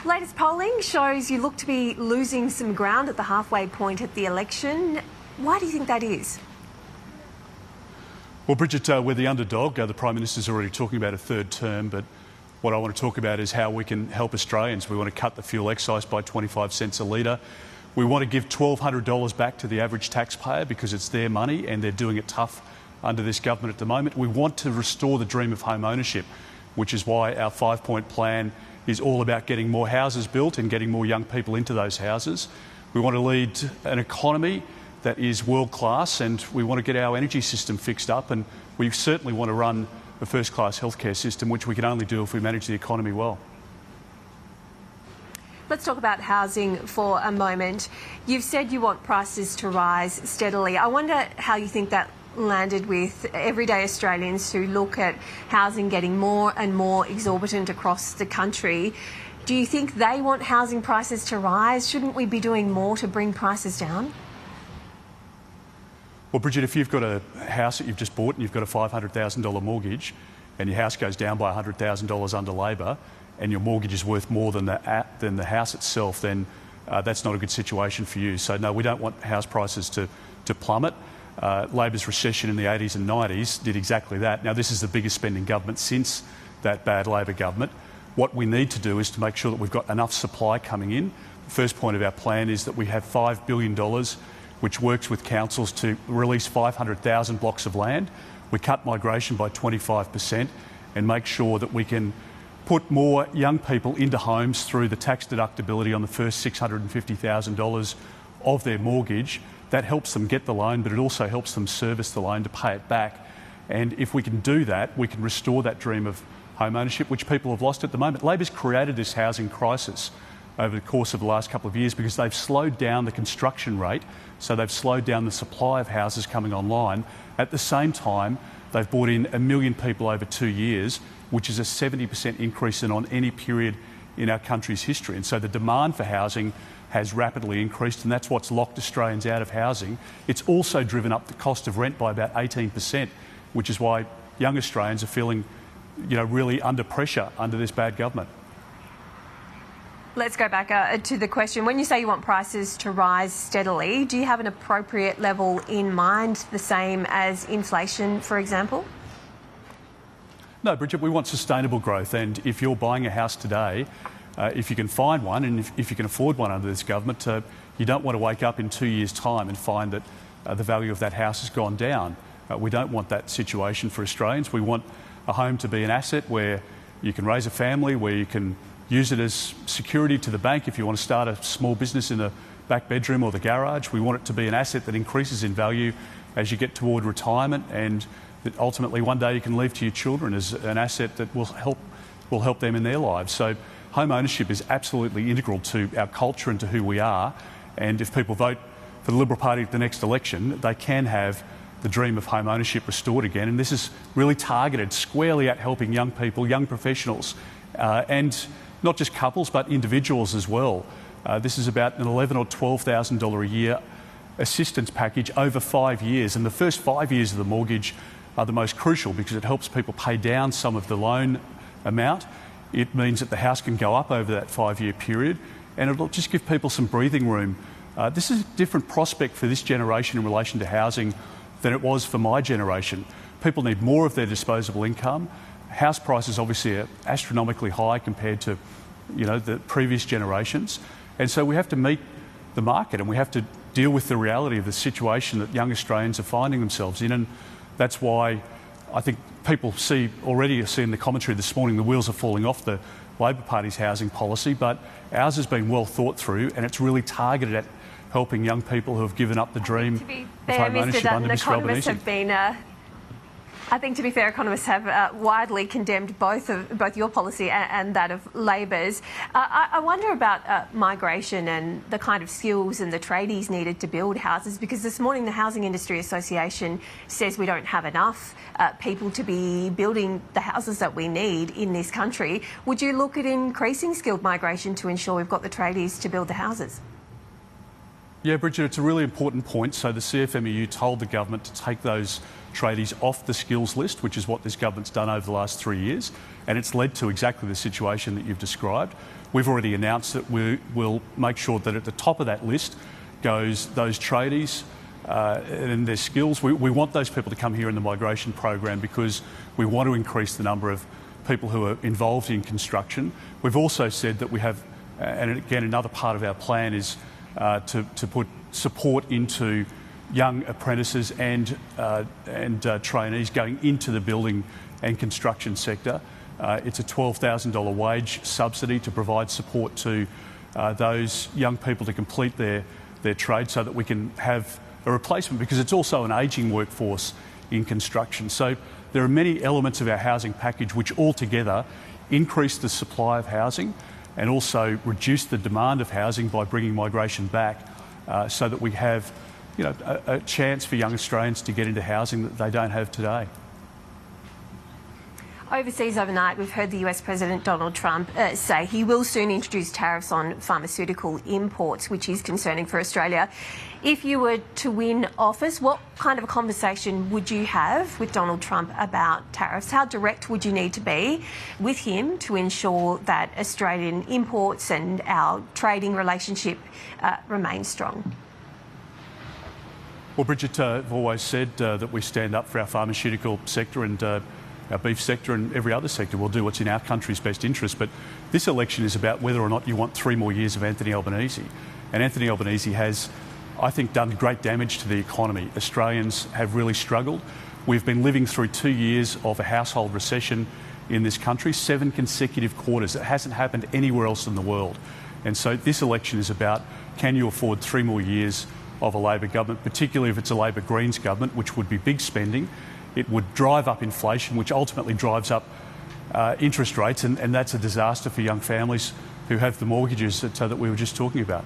Latest polling shows you look to be losing some ground at the halfway point at the election. Why do you think that is? Well, Bridget, we're the underdog. The Prime Minister's already talking about a third term, but what I want to talk about is how we can help Australians. We want to cut the fuel excise by 25 cents a litre. We want to give $1,200 back to the average taxpayer because it's their money and they're doing it tough under this government at the moment. We want to restore the dream of home ownership, which is why our 5-point plan is all about getting more houses built and getting more young people into those houses. We want to lead an economy that is world-class, and we want to get our energy system fixed up, and we certainly want to run a first-class healthcare system, which we can only do if we manage the economy well. Let's talk about housing for a moment. You've said you want prices to rise steadily. I wonder how you think that landed with everyday Australians who look at housing getting more and more exorbitant across the country. Do you think they want housing prices to rise? Shouldn't we be doing more to bring prices down? Well, Bridget, if you've got a house that you've just bought and you've got a $500,000 mortgage and your house goes down by $100,000 under Labor and your mortgage is worth more than the house itself, then that's not a good situation for you. So, no, we don't want house prices to plummet. Labor's recession in the 80s and 90s did exactly that. Now, this is the biggest spending government since that bad Labor government. What we need to do is to make sure that we've got enough supply coming in. The first point of our plan is that we have $5 billion which works with councils to release 500,000 blocks of land. We cut migration by 25% and make sure that we can put more young people into homes through the tax deductibility on the first $650,000 of their mortgage. That helps them get the loan, but it also helps them service the loan to pay it back. And if we can do that, we can restore that dream of home ownership, which people have lost at the moment. Labor's created this housing crisis over the course of the last couple of years because they've slowed down the construction rate, so they've slowed down the supply of houses coming online. At the same time, they've brought in 1 million people over 2 years, which is a 70% increase on any period in our country's history. And so the demand for housing has rapidly increased, and that's what's locked Australians out of housing. It's also driven up the cost of rent by about 18%, which is why young Australians are feeling, really under pressure under this bad government. Let's go back to the question. When you say you want prices to rise steadily, do you have an appropriate level in mind, the same as inflation, for example? No, Bridget, we want sustainable growth, and if you're buying a house today, if you can find one and if you can afford one under this government, you don't want to wake up in 2 years' time and find that the value of that house has gone down. We don't want that situation for Australians. We want a home to be an asset where you can raise a family, where you can use it as security to the bank if you want to start a small business in the back bedroom or the garage. We want it to be an asset that increases in value as you get toward retirement, and that ultimately one day you can leave to your children as an asset that will help them in their lives. So home ownership is absolutely integral to our culture and to who we are, and if people vote for the Liberal Party at the next election, they can have the dream of home ownership restored again. And this is really targeted squarely at helping young people, young professionals, and not just couples but individuals as well. This is about an $11,000 or $12,000 a year assistance package over 5 years, and the first 5 years of the mortgage are the most crucial because it helps people pay down some of the loan amount. It means that the house can go up over that 5-year period, and it'll just give people some breathing room. This is a different prospect for this generation in relation to housing than it was for my generation. People need more of their disposable income. House prices obviously are astronomically high compared to, the previous generations, and so we have to meet the market and we have to deal with the reality of the situation that young Australians are finding themselves in, and that's why I think people see in the commentary this morning the wheels are falling off the Labor Party's housing policy, but ours has been well thought through and it's really targeted at helping young people who have given up the dream of home ownership under Mr Albanese. I think, to be fair, economists have widely condemned both your policy and that of Labor's. I wonder about migration and the kind of skills and the tradies needed to build houses, because this morning the Housing Industry Association says we don't have enough people to be building the houses that we need in this country. Would you look at increasing skilled migration to ensure we've got the tradies to build the houses? Yeah, Bridget, it's a really important point. So the CFMEU told the government to take those tradies off the skills list, which is what this government's done over the last 3 years, and it's led to exactly the situation that you've described. we've already announced that we will make sure that at the top of that list goes those tradies and their skills. We want those people to come here in the migration program because we want to increase the number of people who are involved in construction. We've also said that we have, and again, another part of our plan is to put support into young apprentices and trainees going into the building and construction sector. It's a $12,000 wage subsidy to provide support to those young people to complete their trade so that we can have a replacement, because it's also an ageing workforce in construction. So there are many elements of our housing package which altogether increase the supply of housing and also reduce the demand of housing by bringing migration back so that we have a chance for young Australians to get into housing that they don't have today. Overseas overnight, we've heard the US President Donald Trump say he will soon introduce tariffs on pharmaceutical imports, which is concerning for Australia. If you were to win office, what kind of a conversation would you have with Donald Trump about tariffs? How direct would you need to be with him to ensure that Australian imports and our trading relationship remain strong? Well, Bridget, I've always said that we stand up for our pharmaceutical sector and our beef sector and every other sector. Will do what's in our country's best interest. But this election is about whether or not you want 3 more years of Anthony Albanese. And Anthony Albanese has, I think, done great damage to the economy. Australians have really struggled. We've been living through 2 years of a household recession in this country, 7 consecutive quarters. It hasn't happened anywhere else in the world. And so this election is about, can you afford 3 more years of a Labor government, particularly if it's a Labor Greens government, which would be big spending. It would drive up inflation, which ultimately drives up interest rates, and that's a disaster for young families who have the mortgages that we were just talking about.